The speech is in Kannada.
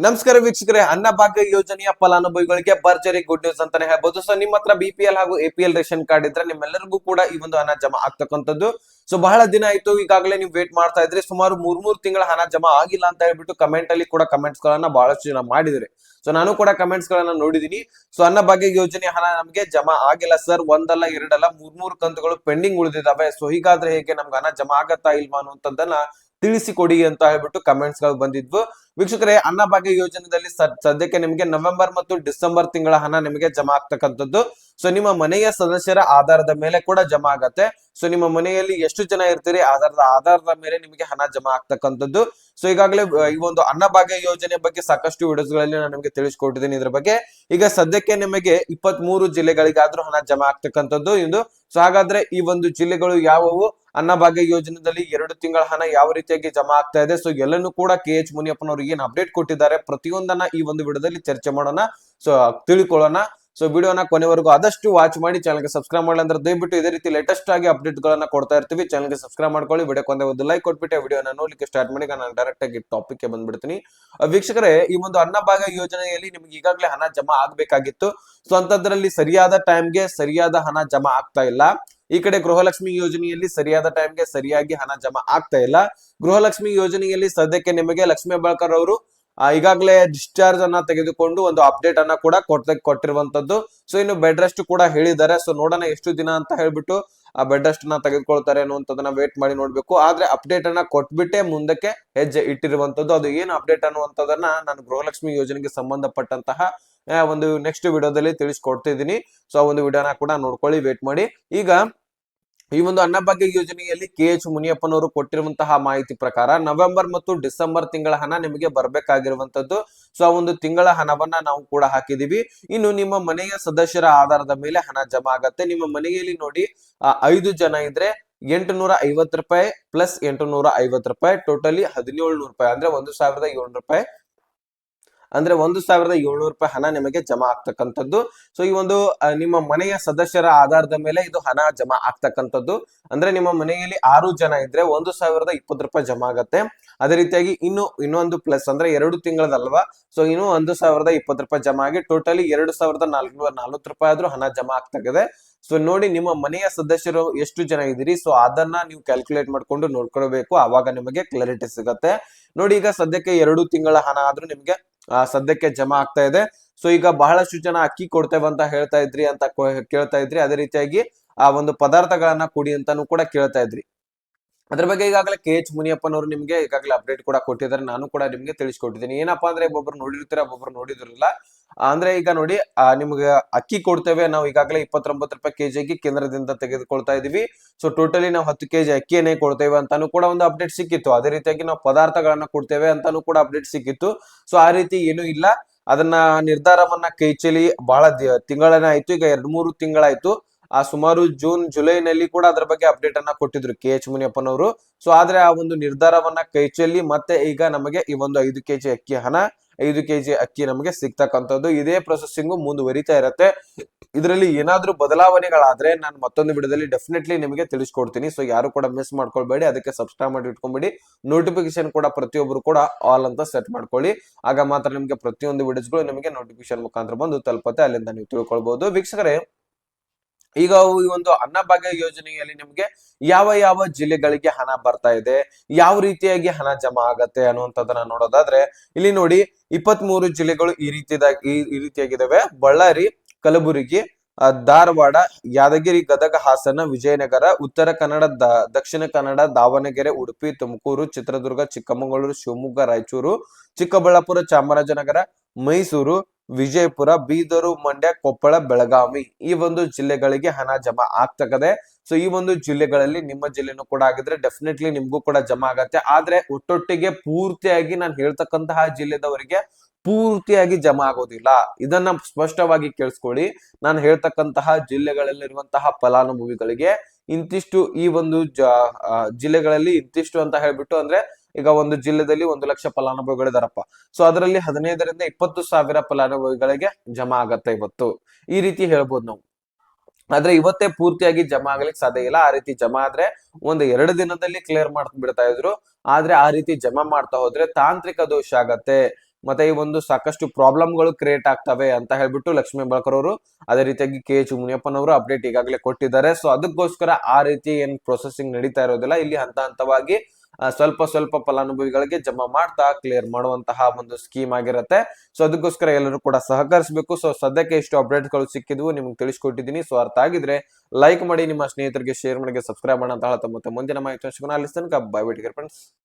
ನಮಸ್ಕಾರ ವೀಕ್ಷಕರೇ, ಅನ್ನಭಾಗ್ಯ ಯೋಜನೆಯ ಫಲಾನುಭವಿಗಳಿಗೆ ಭರ್ಜರಿ ಗುಡ್ ನ್ಯೂಸ್ ಅಂತಾನೆ ಹೇಳ್ಬೋದು. ಸೊ ನಿಮ್ಮ ಹತ್ರ ಬಿಪಿಎಲ್ ಹಾಗೂ ಎಪಿಎಲ್ ರೇಷನ್ ಕಾರ್ಡ್ ಇದ್ರೆ ನಿಮ್ಮೆಲ್ಲರಿಗೂ ಕೂಡ ಈ ಒಂದು ಹಣ ಜಮಾ ಆಗ್ತಕ್ಕಂಥದ್ದು. ಸೊ ಬಹಳ ದಿನ ಆಯ್ತು, ಈಗಾಗಲೇ ನೀವು ವೇಟ್ ಮಾಡ್ತಾ ಇದ್ರಿ. ಸುಮಾರು ಮೂರ್ ತಿಂಗಳ ಹಣ ಜಮಾ ಆಗಿಲ್ಲ ಅಂತ ಹೇಳ್ಬಿಟ್ಟು ಕಮೆಂಟ್ ಅಲ್ಲಿ ಕೂಡ ಕಮೆಂಟ್ಸ್ ಗಳನ್ನ ಬಹಳಷ್ಟು ಜನ ಮಾಡಿದ್ರೆ. ಸೊ ನಾನು ಕೂಡ ಕಮೆಂಟ್ಸ್ ಗಳನ್ನ ನೋಡಿದೀನಿ. ಸೊ ಅನ್ನಭಾಗ್ಯ ಯೋಜನೆ ಹಣ ನಮ್ಗೆ ಜಮಾ ಆಗಿಲ್ಲ ಸರ್, ಒಂದಲ್ಲ ಎರಡಲ್ಲ ಮೂರ್ ಕಂತುಗಳು ಪೆಂಡಿಂಗ್ ಉಳಿದಿದಾವೆ. ಸೊ ಹೀಗಾದ್ರೆ ಹೇಗೆ ನಮ್ಗೆ ಹಣ ಜಮಾ ಆಗತ್ತಾ ಇಲ್ವಾ ಅನ್ನುವಂಥದ್ದನ್ನ ತಿಳಿಸಿಕೊಡಿ ಅಂತ ಹೇಳ್ಬಿಟ್ಟು ಕಮೆಂಟ್ಸ್ ಗಳು ಬಂದಿದ್ವು. ವೀಕ್ಷಕರೇ, ಅನ್ನಭಾಗ್ಯ ಯೋಜನೆಯಲ್ಲಿ ಸದ್ಯಕ್ಕೆ ನಿಮಗೆ ನವೆಂಬರ್ ಮತ್ತು ಡಿಸೆಂಬರ್ ತಿಂಗಳ ಹಣ ನಿಮಗೆ ಜಮಾ ಆಗ್ತಕ್ಕಂಥದ್ದು. ಸೊ ನಿಮ್ಮ ಮನೆಯ ಸದಸ್ಯರ ಆಧಾರದ ಮೇಲೆ ಕೂಡ ಜಮಾ ಆಗತ್ತೆ. ಸೊ ನಿಮ್ಮ ಮನೆಯಲ್ಲಿ ಎಷ್ಟು ಜನ ಇರ್ತೀರಿ ಆಧಾರದ ಮೇಲೆ ನಿಮಗೆ ಹಣ ಜಮಾ ಆಗ್ತಕ್ಕಂಥದ್ದು. ಸೊ ಈಗಾಗಲೇ ಈ ಒಂದು ಅನ್ನಭಾಗ್ಯ ಯೋಜನೆ ಬಗ್ಗೆ ಸಾಕಷ್ಟು ವಿಡಿಯೋಸ್ ಗಳಲ್ಲಿ ನಾನು ನಿಮಗೆ ತಿಳಿಸ್ಕೊಟ್ಟಿದ್ದೀನಿ ಇದ್ರ ಬಗ್ಗೆ. ಈಗ ಸದ್ಯಕ್ಕೆ ನಿಮಗೆ 23 ಜಿಲ್ಲೆಗಳಿಗಾದ್ರೂ ಹಣ ಜಮಾ ಆಗ್ತಕ್ಕಂಥದ್ದು ಇದು. ಸೊ ಹಾಗಾದ್ರೆ ಈ ಒಂದು ಜಿಲ್ಲೆಗಳು ಯಾವುವು, ಅನ್ನಭಾಗ್ಯ ಯೋಜನೆಯಲ್ಲಿ 2 ತಿಂಗಳ ಹಣ ಯಾವ ರೀತಿಯಾಗಿ ಜಮಾ ಆಗ್ತಾ ಇದೆ, ಸೊ ಎಲ್ಲನೂ ಕೂಡ KH ಮುನಿಯಪ್ಪನವರು ಏನ್ ಅಪ್ಡೇಟ್ ಕೊಟ್ಟಿದ್ದಾರೆ ಪ್ರತಿಯೊಂದನ್ನ ಈ ಒಂದು ವಿಡಿಯೋದಲ್ಲಿ ಚರ್ಚೆ ಮಾಡೋಣ. ಸೊ ತಿಳ್ಕೊಳ್ಳೋಣ. ಸೊ ವಿಡಿಯೋನ ಕೊನೆವರೆಗೂ ಆದಷ್ಟು ವಾಚ್ ಮಾಡಿ, ಚಾನಲ್ಗೆ ಸಬ್ಸ್ಕ್ರೈಬ್ ಮಾಡಲಿ ಅಂದ್ರೆ ದಯವಿಟ್ಟು ಇದೇ ರೀತಿ ಲೇಟೆಸ್ಟ್ ಆಗಿ ಅಪ್ಡೇಟ್ ಗಳನ್ನ ಕೊಡ್ತಾ ಇರ್ತೀವಿ. ಚಾನಲ್ಗೆ ಸಬ್ಸ್ಕ್ರೈಬ್ ಮಾಡ್ಕೊಳ್ಳಿ, ವಿಡಿಯೋಕ್ಕೆ ಒಂದು ಲೈಕ್ ಕೊಟ್ಬಿಟ್ಟು ವಿಡಿಯೋನ ನೋಡ್ಲಿಕ್ಕೆ ಸ್ಟಾರ್ಟ್ ಮಾಡಿ. ನಾನು ಡೈರೆಕ್ಟ್ ಆಗಿ ಟಾಪಿಕ್ ಗೆ ಬಂದ್ಬಿಡ್ತೀನಿ. ವೀಕ್ಷಕರೇ, ಈ ಒಂದು ಅನ್ನಭಾಗ್ಯ ಯೋಜನೆಯಲ್ಲಿ ನಿಮ್ಗೆ ಈಗಾಗಲೇ ಹಣ ಜಮಾ ಆಗ್ಬೇಕಾಗಿತ್ತು. ಸೊ ಅಂತದ್ರಲ್ಲಿ ಸರಿಯಾದ ಟೈಮ್ಗೆ ಸರಿಯಾದ ಹಣ ಜಮಾ ಆಗ್ತಾ ಇಲ್ಲ. ಈ ಕಡೆ ಗೃಹಲಕ್ಷ್ಮಿ ಯೋಜನೆಯಲ್ಲಿ ಸರಿಯಾದ ಟೈಮ್ಗೆ ಸರಿಯಾಗಿ ಹಣ ಜಮಾ ಆಗ್ತಾ ಇಲ್ಲ. ಗೃಹಲಕ್ಷ್ಮಿ ಯೋಜನೆಯಲ್ಲಿ ಸದ್ಯಕ್ಕೆ ನಿಮಗೆ ಲಕ್ಷ್ಮೀ ಹೆಬ್ಬಾಳ್ಕರ್ ಅವರು ಈಗಾಗಲೇ ಡಿಸ್ಚಾರ್ಜ್ ಅನ್ನ ತೆಗೆದುಕೊಂಡು ಒಂದು ಅಪ್ಡೇಟ್ ಅನ್ನ ಕೂಡ ಕೊಟ್ಟಿರುವಂತದ್ದು. ಸೊ ಇನ್ನು ಬೆಡ್ ರೆಸ್ಟ್ ಕೂಡ ಹೇಳಿದ್ದಾರೆ. ಸೊ ನೋಡೋಣ ಎಷ್ಟು ದಿನ ಅಂತ ಹೇಳ್ಬಿಟ್ಟು ಆ ಬೆಡ್ ರೆಸ್ಟ್ ನ ತೆಗೆದುಕೊಳ್ತಾರೆ ಅನ್ನುವಂಥದ್ದನ್ನ ವೇಟ್ ಮಾಡಿ ನೋಡ್ಬೇಕು. ಆದ್ರೆ ಅಪ್ಡೇಟ್ ಅನ್ನ ಕೊಟ್ಬಿಟ್ಟೆ ಮುಂದಕ್ಕೆ ಹೆಜ್ಜೆ ಇಟ್ಟಿರುವಂತದ್ದು. ಅದು ಏನು ಅಪ್ಡೇಟ್ ಅನ್ನುವಂಥದ್ದನ್ನ ನಾನು ಗೃಹಲಕ್ಷ್ಮಿ ಯೋಜನೆಗೆ ಸಂಬಂಧಪಟ್ಟಂತಹ ಒಂದು ನೆಕ್ಸ್ಟ್ ವಿಡಿಯೋದಲ್ಲಿ ತಿಳಿಸ್ಕೊಡ್ತಿದ್ದೀನಿ. ಸೊ ಆ ಒಂದು ವಿಡಿಯೋನ ಕೂಡ ನೋಡ್ಕೊಳ್ಳಿ, ವೇಟ್ ಮಾಡಿ. ಈಗ ಈ ಒಂದು ಅನ್ನಭಾಗ್ಯ ಯೋಜನೆಯಲ್ಲಿ KH ಮುನಿಯಪ್ಪನವರು ಕೊಟ್ಟಿರುವಂತಹ ಮಾಹಿತಿ ಪ್ರಕಾರ ನವೆಂಬರ್ ಮತ್ತು ಡಿಸೆಂಬರ್ ತಿಂಗಳ ಹಣ ನಿಮಗೆ ಬರ್ಬೇಕಾಗಿರುವಂತದ್ದು. ಸೊ ಆ ಒಂದು ತಿಂಗಳ ಹಣವನ್ನ ನಾವು ಕೂಡ ಹಾಕಿದೀವಿ. ಇನ್ನು ನಿಮ್ಮ ಮನೆಯ ಸದಸ್ಯರ ಆಧಾರದ ಮೇಲೆ ಹಣ ಜಮಾ ಆಗತ್ತೆ. ನಿಮ್ಮ ಮನೆಯಲ್ಲಿ ನೋಡಿ 5 ಜನ ಇದ್ರೆ 850 ರೂಪಾಯಿ ಪ್ಲಸ್ 850 ರೂಪಾಯಿ, ಟೋಟಲಿ 1700 ರೂಪಾಯಿ ಅಂದ್ರೆ 1700 ರೂಪಾಯಿ, ಅಂದ್ರೆ 1700 ರೂಪಾಯಿ ಹಣ ನಿಮಗೆ ಜಮಾ ಆಗ್ತಕ್ಕಂಥದ್ದು. ಸೊ ಈ ಒಂದು ನಿಮ್ಮ ಮನೆಯ ಸದಸ್ಯರ ಆಧಾರದ ಮೇಲೆ ಇದು ಹಣ ಜಮಾ ಆಗ್ತಕ್ಕಂಥದ್ದು. ಅಂದ್ರೆ ನಿಮ್ಮ ಮನೆಯಲ್ಲಿ 6 ಜನ ಇದ್ರೆ 1020 ರೂಪಾಯಿ ಜಮಾ ಆಗತ್ತೆ. ಅದೇ ರೀತಿಯಾಗಿ ಇನ್ನೊಂದು ಪ್ಲಸ್ ಅಂದ್ರೆ 2 ತಿಂಗಳದಲ್ವಾ, ಸೊ ಇನ್ನು 1020 ರೂಪಾಯಿ ಜಮಾ ಆಗಿ ಟೋಟಲಿ 2440 ರೂಪಾಯಿ ಆದ್ರೂ ಹಣ ಜಮಾ ಆಗ್ತದೆ. ಸೊ ನೋಡಿ, ನಿಮ್ಮ ಮನೆಯ ಸದಸ್ಯರು ಎಷ್ಟು ಜನ ಇದ್ದೀರಿ, ಸೊ ಅದನ್ನ ನೀವು ಕ್ಯಾಲ್ಕುಲೇಟ್ ಮಾಡ್ಕೊಂಡು ನೋಡ್ಕೊಳ್ಬೇಕು, ಆವಾಗ ನಿಮಗೆ ಕ್ಲಾರಿಟಿ ಸಿಗತ್ತೆ. ನೋಡಿ, ಈಗ ಸದ್ಯಕ್ಕೆ 2 ತಿಂಗಳ ಹಣ ಆದ್ರೂ ನಿಮ್ಗೆ ಸದ್ಯಕ್ಕೆ ಜಮಾ ಆಗ್ತಾ ಇದೆ. ಸೊ ಈಗ ಬಹಳಷ್ಟು ಜನ ಅಕ್ಕಿ ಕೊಡ್ತೇವೆ ಅಂತ ಹೇಳ್ತಾ ಇದ್ರಿ ಅಂತ ಕೇಳ್ತಾ ಇದ್ರಿ. ಅದೇ ರೀತಿಯಾಗಿ ಆ ಒಂದು ಪದಾರ್ಥಗಳನ್ನ ಕೊಡಿ ಅಂತಾನು ಕೂಡ ಕೇಳ್ತಾ ಇದ್ರಿ. ಅದ್ರ ಬಗ್ಗೆ ಈಗಾಗಲೇ KH ಮುನಿಯಪ್ಪನವರು ನಿಮ್ಗೆ ಈಗಾಗಲೇ ಅಪ್ಡೇಟ್ ಕೂಡ ಕೊಟ್ಟಿದ್ದಾರೆ. ನಾನು ಕೂಡ ನಿಮ್ಗೆ ತಿಳಿಸ್ಕೊಟ್ಟಿದ್ದೀನಿ. ಏನಪ್ಪಾ ಅಂದ್ರೆ ಒಬ್ಬೊಬ್ರು ನೋಡಿರ್ತೀರ, ಒಬ್ಬೊಬ್ರು ನೋಡಿದಿರಲ್ಲ. ಅಂದ್ರೆ ಈಗ ನೋಡಿ, ನಿಮ್ಗೆ ಅಕ್ಕಿ ಕೊಡ್ತೇವೆ ನಾವು ಈಗಾಗಲೇ 29 ರೂಪಾಯಿ ಕೆಜಿಗೆ ಕೇಂದ್ರದಿಂದ ತೆಗೆದುಕೊಳ್ತಾ ಇದೀವಿ. ಸೊ ಟೋಟಲಿ ನಾವು 10 ಕೆಜಿ ಅಕ್ಕಿಯನ್ನೇ ಕೊಡ್ತೇವೆ ಅಂತಾನು ಕೂಡ ಒಂದು ಅಪ್ಡೇಟ್ ಸಿಕ್ಕಿತ್ತು. ಅದೇ ರೀತಿಯಾಗಿ ನಾವು ಪದಾರ್ಥಗಳನ್ನ ಕೊಡ್ತೇವೆ ಅಂತಾನು ಕೂಡ ಅಪ್ಡೇಟ್ ಸಿಕ್ಕಿತ್ತು. ಸೊ ಆ ರೀತಿ ಏನು ಇಲ್ಲ. ಅದನ್ನ ನಿರ್ಧಾರವನ್ನ ಕೈ ಚೆಲ್ಲಿ ಬಹಳ ತಿಂಗಳನ್ನ ಆಯ್ತು. ಈಗ 2-3 ತಿಂಗಳಾಯ್ತು. ಸುಮಾರು ಜೂನ್ ಜುಲೈನಲ್ಲಿ ಕೂಡ ಅದರ ಬಗ್ಗೆ ಅಪ್ಡೇಟ್ ಅನ್ನ ಕೊಟ್ಟಿದ್ರು KH ಮುನಿಯಪ್ಪನವರು. ಸೊ ಆದ್ರೆ ಆ ಒಂದು ನಿರ್ಧಾರವನ್ನ ಕೈ ಚೆಲ್ಲಿ ಮತ್ತೆ ಈಗ ನಮಗೆ ಈ ಒಂದು 5 ಕೆಜಿ ಅಕ್ಕಿ ಹಣ, 5 ಕೆಜಿ ಅಕ್ಕಿ ನಮಗೆ ಸಿಗ್ತಕ್ಕಂಥದ್ದು. ಇದೇ ಪ್ರೊಸೆಸಿಂಗ್ ಮುಂದುವರಿತಾ ಇರತ್ತೆ. ಇದರಲ್ಲಿ ಏನಾದ್ರೂ ಬದಲಾವಣೆಗಳಾದ್ರೆ ನಾನು ಮತ್ತೊಂದು ವಿಡಿಯೋದಲ್ಲಿ ಡೆಫಿನೆಟ್ಲಿ ನಿಮಗೆ ತಿಳಿಸ್ಕೊಡ್ತೀನಿ. ಸೊ ಯಾರು ಕೂಡ ಮಿಸ್ ಮಾಡ್ಕೊಳ್ಬೇಡಿ, ಅದಕ್ಕೆ ಸಬ್ಸ್ಕ್ರೈಬ್ ಮಾಡಿ ಇಟ್ಕೊಂಡ್ಬಿಡಿ. ನೋಟಿಫಿಕೇಶನ್ ಕೂಡ ಪ್ರತಿಯೊಬ್ಬರು ಕೂಡ ಆಲ್ ಅಂತ ಸೆಟ್ ಮಾಡ್ಕೊಳ್ಳಿ. ಆಗ ಮಾತ್ರ ನಿಮಗೆ ಪ್ರತಿಯೊಂದು ವಿಡಿಯೋಸ್ಗಳು ನಿಮಗೆ ನೋಟಿಫಿಕೇಶನ್ ಮುಖಾಂತರ ಬಂದು ತಲುಪತ್ತೆ. ಅಲ್ಲಿಂದ ನೀವು ತಿಳ್ಕೊಳ್ಬಹುದು. ವೀಕ್ಷಕರೇ, ಈಗ ಈ ಒಂದು ಅನ್ನಭಾಗ್ಯ ಯೋಜನೆಯಲ್ಲಿ ನಿಮ್ಗೆ ಯಾವ ಯಾವ ಜಿಲ್ಲೆಗಳಿಗೆ ಹಣ ಬರ್ತಾ ಇದೆ, ಯಾವ ರೀತಿಯಾಗಿ ಹಣ ಜಮಾ ಆಗತ್ತೆ ಅನ್ನುವಂಥದ್ದನ್ನ ನೋಡೋದಾದ್ರೆ, ಇಲ್ಲಿ ನೋಡಿ 23 ಜಿಲ್ಲೆಗಳು ಈ ರೀತಿಯಾಗಿದ್ದಾವೆ. ಬಳ್ಳಾರಿ, ಕಲಬುರಗಿ, ಧಾರವಾಡ, ಯಾದಗಿರಿ, ಗದಗ, ಹಾಸನ, ವಿಜಯನಗರ, ಉತ್ತರ ಕನ್ನಡ, ದಕ್ಷಿಣ ಕನ್ನಡ, ದಾವಣಗೆರೆ, ಉಡುಪಿ, ತುಮಕೂರು, ಚಿತ್ರದುರ್ಗ, ಚಿಕ್ಕಮಗಳೂರು, ಶಿವಮೊಗ್ಗ, ರಾಯಚೂರು, ಚಿಕ್ಕಬಳ್ಳಾಪುರ, ಚಾಮರಾಜನಗರ, ಮೈಸೂರು, ವಿಜಯಪುರ, ಬೀದರು, ಮಂಡ್ಯ, ಕೊಪ್ಪಳ, ಬೆಳಗಾವಿ, ಈ ಒಂದು ಜಿಲ್ಲೆಗಳಿಗೆ ಹಣ ಜಮಾ ಆಗ್ತದೆ. ಸೊ ಈ ಒಂದು ಜಿಲ್ಲೆಗಳಲ್ಲಿ ನಿಮ್ಮ ಜಿಲ್ಲೆನೂ ಕೂಡ ಆಗಿದ್ರೆ ಡೆಫಿನೆಟ್ಲಿ ನಿಮ್ಗೂ ಕೂಡ ಜಮಾ ಆಗತ್ತೆ. ಆದ್ರೆ ಒಟ್ಟೊಟ್ಟಿಗೆ ಪೂರ್ತಿಯಾಗಿ ನಾನು ಹೇಳ್ತಕ್ಕಂತಹ ಜಿಲ್ಲೆದವರಿಗೆ ಪೂರ್ತಿಯಾಗಿ ಜಮಾ ಆಗೋದಿಲ್ಲ. ಇದನ್ನ ಸ್ಪಷ್ಟವಾಗಿ ಕೇಳಿಸ್ಕೊಳ್ಳಿ. ನಾನು ಹೇಳ್ತಕ್ಕಂತಹ ಜಿಲ್ಲೆಗಳಲ್ಲಿರುವಂತಹ ಫಲಾನುಭವಿಗಳಿಗೆ ಇಂತಿಷ್ಟು, ಈ ಒಂದು ಜಿಲ್ಲೆಗಳಲ್ಲಿ ಇಂತಿಷ್ಟು ಅಂತ ಹೇಳ್ಬಿಟ್ಟು, ಅಂದ್ರೆ ಈಗ ಒಂದು ಜಿಲ್ಲೆದಲ್ಲಿ 1 ಲಕ್ಷ ಫಲಾನುಭವಿಗಳಿದಾರಪ್ಪ. ಸೊ ಅದರಲ್ಲಿ 15ರಿಂದ 20 ಸಾವಿರ ಫಲಾನುಭವಿಗಳಿಗೆ ಜಮಾ ಆಗತ್ತೆ ಇವತ್ತು, ಈ ರೀತಿ ಹೇಳ್ಬೋದು ನಾವು. ಆದ್ರೆ ಇವತ್ತೇ ಪೂರ್ತಿಯಾಗಿ ಜಮಾ ಆಗ್ಲಿಕ್ಕೆ ಸಾಧ್ಯ ಇಲ್ಲ. ಆ ರೀತಿ ಜಮಾ ಆದ್ರೆ 1-2 ದಿನದಲ್ಲಿ ಕ್ಲಿಯರ್ ಮಾಡ್ತಾ ಬಿಡ್ತಾ ಇದ್ರು. ಆದ್ರೆ ಆ ರೀತಿ ಜಮಾ ಮಾಡ್ತಾ ಹೋದ್ರೆ ತಾಂತ್ರಿಕ ದೋಷ ಆಗತ್ತೆ. ಮತ್ತೆ ಈ ಒಂದು ಸಾಕಷ್ಟು ಪ್ರಾಬ್ಲಮ್ಗಳು ಕ್ರಿಯೇಟ್ ಆಗ್ತವೆ ಅಂತ ಹೇಳ್ಬಿಟ್ಟು ಲಕ್ಷ್ಮೀ ಹೆಬ್ಬಾಳ್ಕರ್ ಅವರು ಅದೇ ರೀತಿಯಾಗಿ KH ಮುನಿಯಪ್ಪನವರು ಅಪ್ಡೇಟ್ ಈಗಾಗಲೇ ಕೊಟ್ಟಿದ್ದಾರೆ. ಸೊ ಅದಕ್ಕೋಸ್ಕರ ಆ ರೀತಿ ಏನ್ ಪ್ರೊಸೆಸಿಂಗ್ ನಡೀತಾ ಇರೋದಿಲ್ಲ, ಇಲ್ಲಿ ಹಂತ ಹಂತವಾಗಿ ಸ್ವಲ್ಪ ಸ್ವಲ್ಪ ಫಲಾನುಭವಿಗಳಿಗೆ ಜಮಾ ಮಾಡ್ತಾ ಕ್ಲಿಯರ್ ಮಾಡುವಂತಹ ಒಂದು ಸ್ಕೀಮ್ ಆಗಿರುತ್ತೆ. ಸೊ ಅದಕ್ಕೋಸ್ಕರ ಎಲ್ಲರೂ ಕೂಡ ಸಹಕರಿಸಬೇಕು. ಸೊ ಸದ್ಯಕ್ಕೆ ಇಷ್ಟು ಅಪ್ಡೇಟ್ ಗಳು ಸಿಕ್ಕಿದ್ವು, ನಿಮ್ಗೆ ತಿಳಿಸ್ಕೊಟ್ಟಿದ್ದೀನಿ. ಸೊ ಅರ್ಥ ಆಗಿದ್ರೆ ಲೈಕ್ ಮಾಡಿ, ನಿಮ್ಮ ಸ್ನೇಹಿತರಿಗೆ ಶೇರ್ ಮಾಡಿ, ಸಬ್ಸ್ಕ್ರೈಬ್ ಮಾಡಿ ಅಂತ ಹೇಳ್ತಾ ಮತ್ತೆ ಮುಂದಿನ ಮಾಹಿತಿ ಸಿಗೋಣ. ಅಲ್ಲಿ ತನಕ bye bye, take care friends.